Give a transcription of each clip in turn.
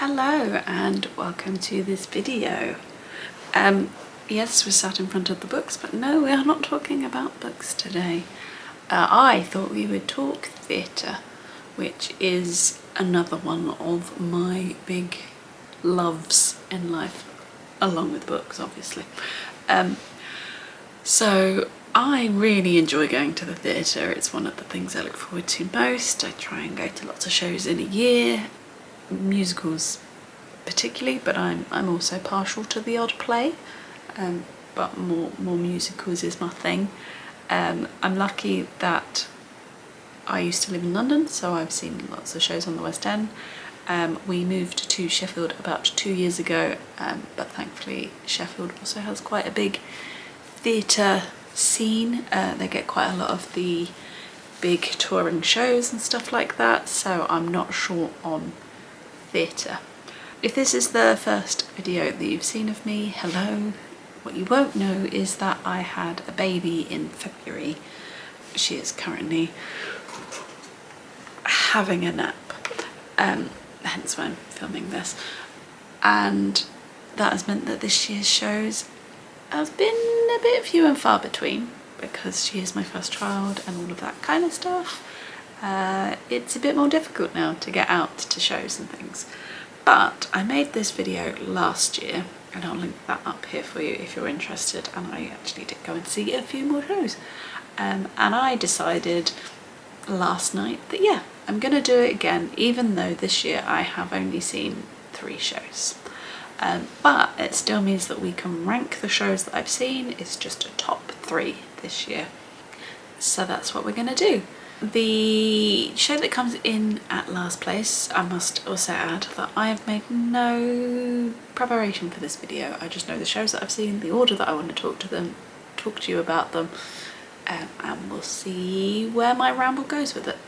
Hello and welcome to this video. Yes, we're sat in front of the books, but no, we are not talking about books today. I thought we would talk theatre, which is another one of my big loves in life, along with books, obviously. So I really enjoy going to the theatre. It's one of the things I look forward to most. I try and go to lots of shows in a year, musicals particularly, but I'm also partial to the odd play, but more musicals is my thing. I'm lucky that I used to live in London, so I've seen lots of shows on the West End. We moved to Sheffield about 2 years ago, but thankfully Sheffield also has quite a big theatre scene. They get quite a lot of the big touring shows and stuff like that, so I'm not short on theatre. If this is the first video that you've seen of me, hello. What you won't know is that I had a baby in February. She is currently having a nap, hence why I'm filming this, and that has meant that this year's shows have been a bit few and far between because she is my first child and all of that kind of stuff. It's a bit more difficult now to get out to shows and things, but I made this video last year and I'll link that up here for you if you're interested, and I actually did go and see a few more shows, and I decided last night that yeah, I'm gonna do it again, even though this year I have only seen 3 shows. But it still means that we can rank the shows that I've seen. It's just a top 3 this year, so that's what we're gonna do. The show that comes in at last place, I must also add that I have made no preparation for this video. I just know the shows that I've seen, the order that I want to talk to you about them, and we'll see where my ramble goes with it.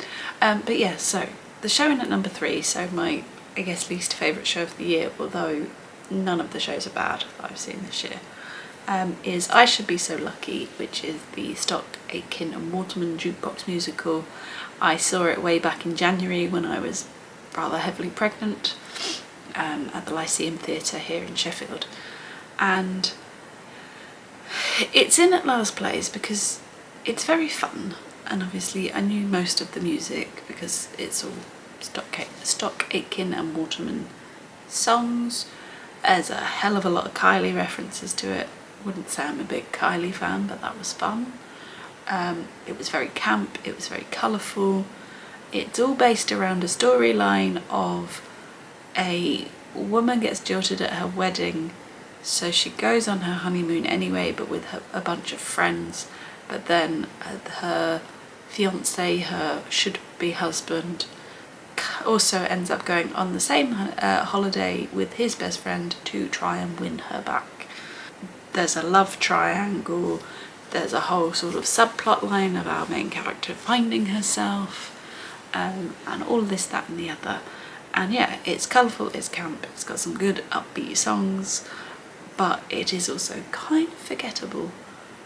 But yeah, so the show in at number 3, so my, I guess, least favourite show of the year, although none of the shows are bad that I've seen this year, is I Should Be So Lucky, which is the Stock Aitken and Waterman jukebox musical. I saw it way back in January when I was rather heavily pregnant, at the Lyceum Theatre here in Sheffield, and it's in at last place because it's very fun, and obviously I knew most of the music because it's all Stock Aitken and Waterman songs. There's a hell of a lot of Kylie references to it. Wouldn't say I'm a big Kylie fan, but that was fun. It was very camp, it was very colourful. It's all based around a storyline of a woman gets jilted at her wedding, so she goes on her honeymoon anyway, but with a bunch of friends, but then her fiance, her should-be husband, also ends up going on the same holiday with his best friend to try and win her back. There's a love triangle, there's a whole sort of subplot line of our main character finding herself, and all of this, that and the other. And yeah, it's colourful, it's camp, it's got some good upbeat songs, but it is also kind of forgettable.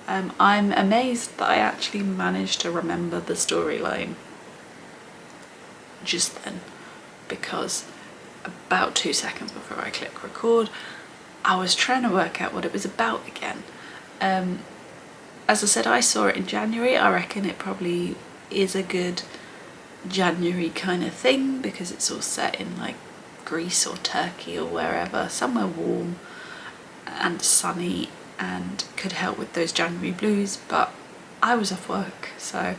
I'm amazed that I actually managed to remember the storyline just then, because about 2 seconds before I click record I was trying to work out what it was about again. As I said, I saw it in January. I reckon it probably is a good January kind of thing because it's all set in like Greece or Turkey or wherever, somewhere warm and sunny, and could help with those January blues, but I was off work, so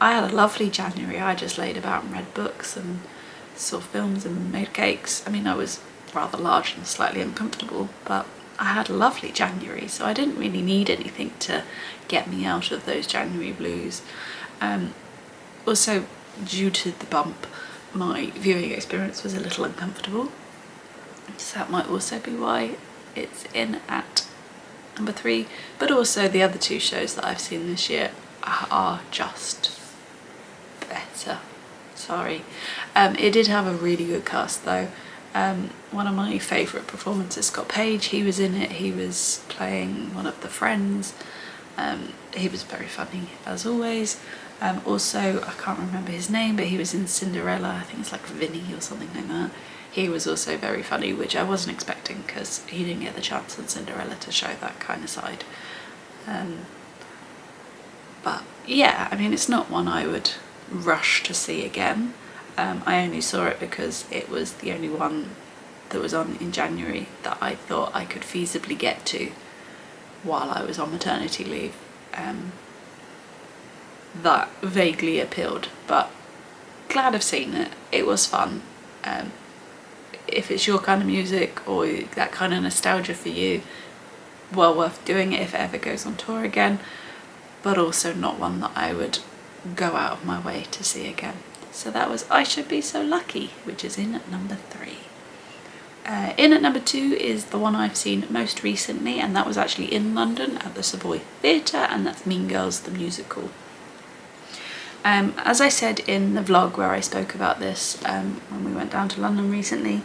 I had a lovely January. I just laid about and read books and saw films and made cakes. I mean, I was rather large and slightly uncomfortable, but I had a lovely January, so I didn't really need anything to get me out of those January blues. Also, due to the bump, my viewing experience was a little uncomfortable, so that might also be why it's in at number 3, but also the other 2 shows that I've seen this year are just better. Sorry. It did have a really good cast though. One of my favourite performances, Scott Page, he was in it. He was playing one of the friends. He was very funny as always. Also, I can't remember his name, but he was in Cinderella. I think it's like Vinny or something like that. he was also very funny, which I wasn't expecting because he didn't get the chance in Cinderella to show that kind of side. But yeah, I mean, it's not one I would rush to see again. I only saw it because it was the only one that was on in January that I thought I could feasibly get to while I was on maternity leave. That vaguely appealed, but glad I've seen it. It was fun. If it's your kind of music or that kind of nostalgia for you, well worth doing it if it ever goes on tour again, but also not one that I would go out of my way to see again. So that was I Should Be So Lucky, which is in at number 3. In at number 2 is the one I've seen most recently, and that was actually in London at the Savoy Theatre, and that's Mean Girls the Musical. As I said in the vlog where I spoke about this when we went down to London recently,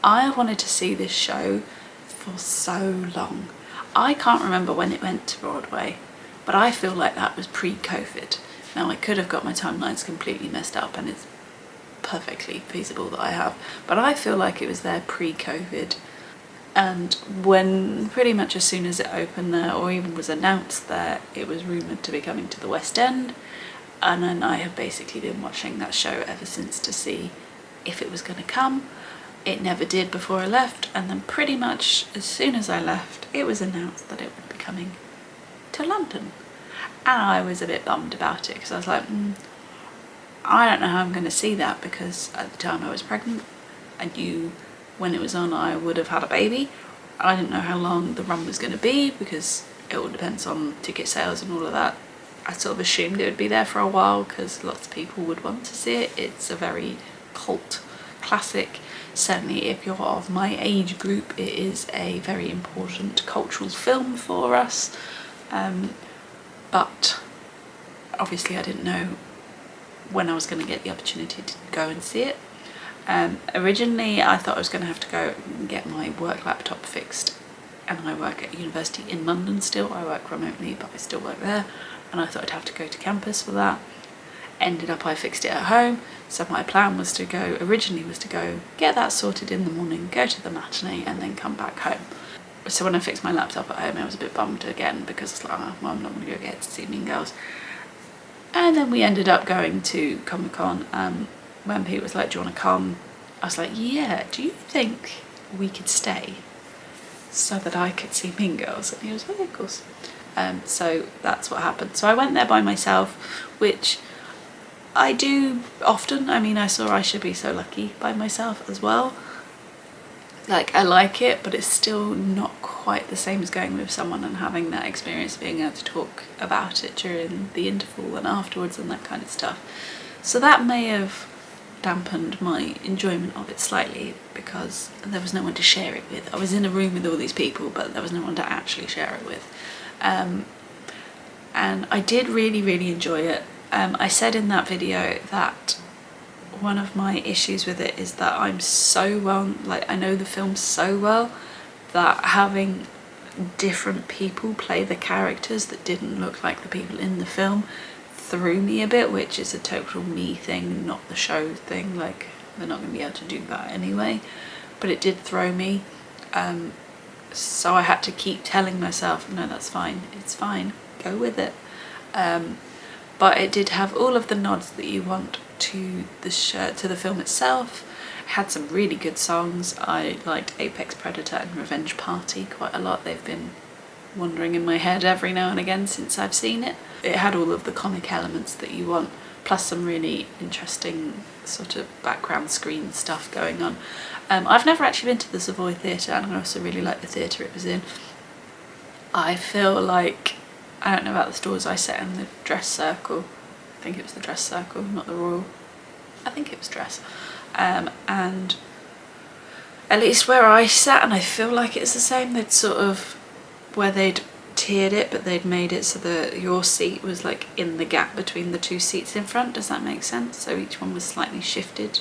I wanted to see this show for so long. I can't remember when it went to Broadway, but I feel like that was pre-COVID. Now I could have got my timelines completely messed up, and it's perfectly feasible that I have, but I feel like it was there pre-COVID. And when pretty much as soon as it opened there, or even was announced there, it was rumoured to be coming to the West End. And then I have basically been watching that show ever since to see if it was going to come. It never did before I left, and then pretty much as soon as I left, it was announced that it would be coming to London. And I was a bit bummed about it because I was like, I don't know how I'm going to see that, because at the time I was pregnant. I knew when it was on I would have had a baby. I didn't know how long the run was going to be because it all depends on ticket sales and all of that. I sort of assumed it would be there for a while because lots of people would want to see it. It's a very cult classic. Certainly if you're of my age group, it is a very important cultural film for us. But obviously I didn't know when I was going to get the opportunity to go and see it. Originally I thought I was going to have to go and get my work laptop fixed, and I work at university in London still. I work remotely, but I still work there, and I thought I'd have to go to campus for that. Ended up I fixed it at home, so my plan was to go, originally was to go get that sorted in the morning, go to the matinee, and then come back home. So when I fixed my laptop at home, I was a bit bummed again because it's like, oh, well, I'm not going to go get to see Mean Girls. And then we ended up going to Comic-Con. When Pete was like, do you want to come? I was like, yeah, do you think we could stay so that I could see Mean Girls? And he was like, yeah, of course. So that's what happened. So I went there by myself, which I do often. I mean, I saw I Should Be So Lucky by myself as well. Like, I like it, but it's still not quite the same as going with someone and having that experience, being able to talk about it during the interval and afterwards and that kind of stuff. So that may have dampened my enjoyment of it slightly because there was no one to share it with. I was in a room with all these people, but there was no one to actually share it with. And I did really enjoy it. I said in that video that one of my issues with it is that I'm so well, like, I know the film so well that having different people play the characters that didn't look like the people in the film threw me a bit, which is a total me thing, not the show thing. Like, they're not going to be able to do that anyway, but it did throw me. So I had to keep telling myself, no, that's fine, it's fine, go with it. But it did have all of the nods that you want to the film itself. It had some really good songs. I liked Apex Predator and Revenge Party quite a lot. They've been wandering in my head every now and again since I've seen it. It had all of the comic elements that you want, plus some really interesting sort of background screen stuff going on. I've never actually been to the Savoy Theatre, and I also really like the theatre it was in. I feel like, I don't know about the stores, I sat in the Dress Circle. I think it was the Dress Circle, not the Royal. I think it was Dress. And at least where I sat, and I feel like it's the same, they'd sort of, where they'd tiered it, but they'd made it so that your seat was like in the gap between the two seats in front. Does that make sense? So each one was slightly shifted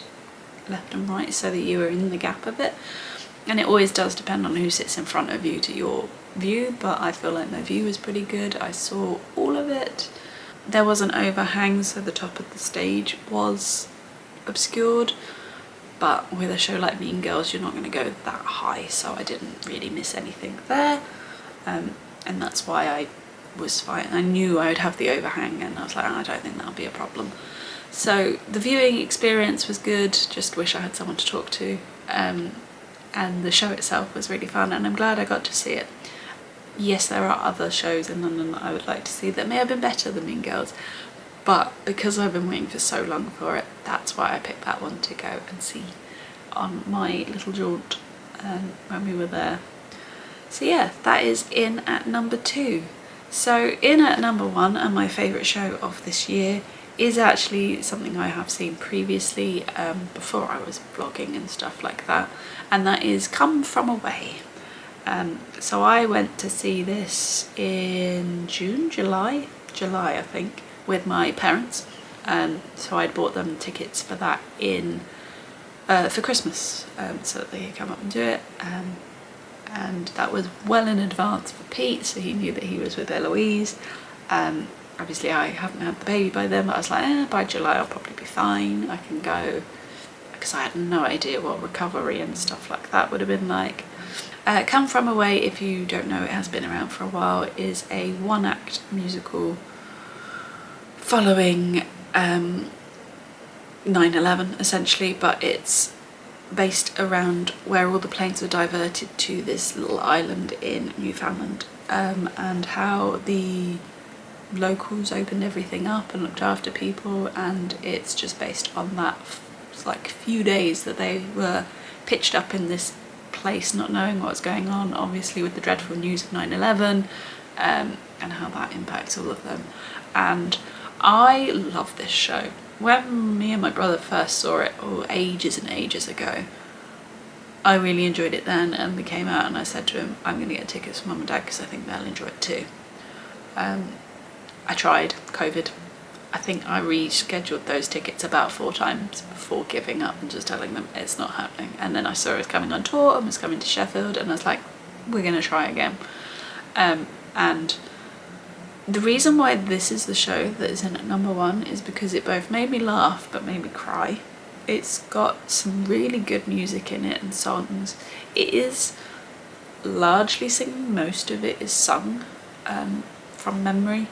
left and right so that you were in the gap of it. And it always does depend on who sits in front of you to your view, but I feel like my view was pretty good. I saw all of it. There was an overhang, so the top of the stage was obscured, but with a show like Mean Girls you're not going to go that high, so I didn't really miss anything there, and that's why I was fine. I knew I would have the overhang, and I was like, I don't think that'll be a problem. So the viewing experience was good, just wish I had someone to talk to, and the show itself was really fun, and I'm glad I got to see it. Yes, there are other shows in London that I would like to see that may have been better than Mean Girls, but because I've been waiting for so long for it, that's why I picked that one to go and see on my little jaunt when we were there. So yeah, that is in at number 2. So in at number 1, and my favourite show of this year, is actually something I have seen previously before I was vlogging and stuff like that, and that is Come From Away. So I went to see this in July I think, with my parents. So I'd bought them tickets for that for Christmas, so that they could come up and do it. And that was well in advance for Pete, so he knew that he was with Eloise. Obviously I haven't had the baby by then, but I was like, by July I'll probably be fine, I can go, because I had no idea what recovery and stuff like that would have been like. Come From Away, if you don't know, it has been around for a while, is a 1-act musical following 9/11 essentially, but it's based around where all the planes were diverted to this little island in Newfoundland, and how the locals opened everything up and looked after people, and it's just based on that like few days that they were pitched up in this place not knowing what was going on, obviously with the dreadful news of 9/11, and how that impacts all of them. And I love this show. When me and my brother first saw it, ages and ages ago, I really enjoyed it then, and we came out and I said to him, I'm going to get tickets for Mum and Dad because I think they'll enjoy it too. I tried, COVID. I think I rescheduled those tickets about 4 times before giving up and just telling them it's not happening. And then I saw it was coming on tour and was coming to Sheffield, and I was like, we're going to try again. And the reason why this is the show that is in at number 1 is because it both made me laugh but made me cry. It's got some really good music in it and songs. It is largely singing, most of it is sung from memory.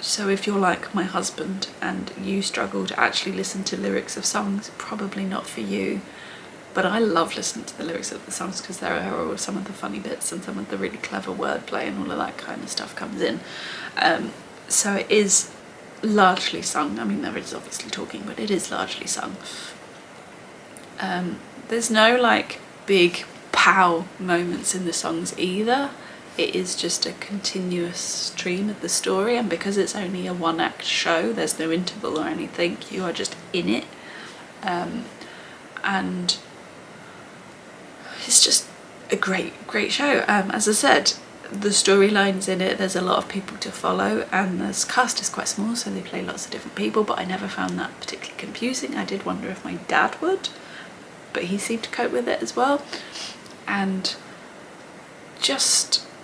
So if you're like my husband and you struggle to actually listen to lyrics of songs, probably not for you. But I love listening to the lyrics of the songs because there are some of the funny bits and some of the really clever wordplay and all of that kind of stuff comes in. So it is largely sung. I mean, there is obviously talking, but it is largely sung. There's no like big pow moments in the songs either. It is just a continuous stream of the story, and because it's only a 1-act show, there's no interval or anything, you are just in it. And it's just a great show. As I said, the storylines in it, there's a lot of people to follow, and the cast is quite small, so they play lots of different people, but I never found that particularly confusing. I did wonder if my dad would, but he seemed to cope with it as well. And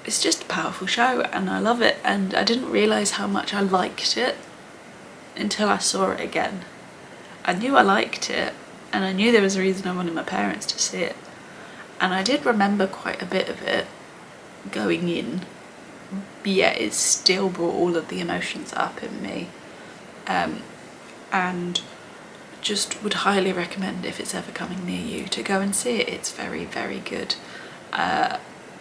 it's just a powerful show, and I love it, and I didn't realise how much I liked it until I saw it again. I knew I liked it, and I knew there was a reason I wanted my parents to see it, and I did remember quite a bit of it going in, but yet it still brought all of the emotions up in me, and just would highly recommend, if it's ever coming near you, to go and see it. It's very, very good.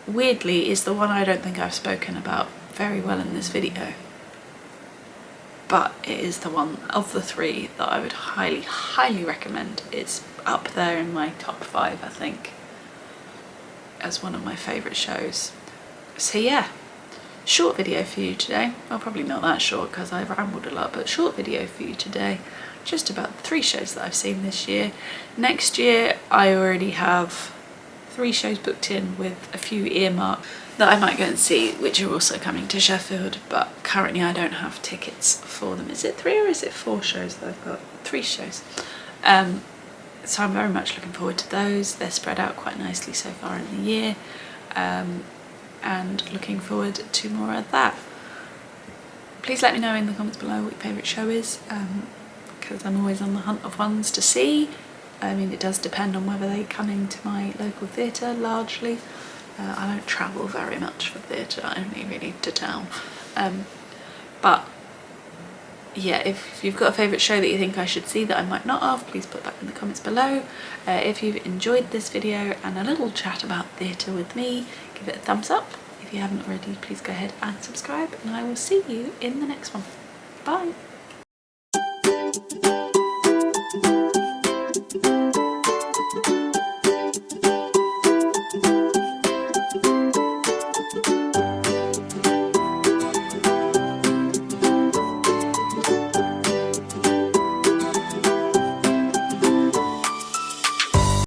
Weirdly, is the one I don't think I've spoken about very well in this video, but it is the one of the 3 that I would highly, highly recommend. It's up there in my top 5, I think, as one of my favourite shows. So yeah, short video for you today. Well, probably not that short because I've rambled a lot, but short video for you today, just about the 3 shows that I've seen this year. Next year I already have 3 shows booked in with a few earmarked that I might go and see, which are also coming to Sheffield, but currently I don't have tickets for them. Is it 3 or is it 4 shows that I've got? 3 shows. So I'm very much looking forward to those. They're spread out quite nicely so far in the year, and looking forward to more of that. Please let me know in the comments below what your favourite show is, because I'm always on the hunt of ones to see. I mean, it does depend on whether they come into my local theatre largely. I don't travel very much for theatre, only really to town. But yeah, if you've got a favourite show that you think I should see that I might not have, please put that in the comments below. If you've enjoyed this video and a little chat about theatre with me, give it a thumbs up. If you haven't already, please go ahead and subscribe, and I will see you in the next one. Bye!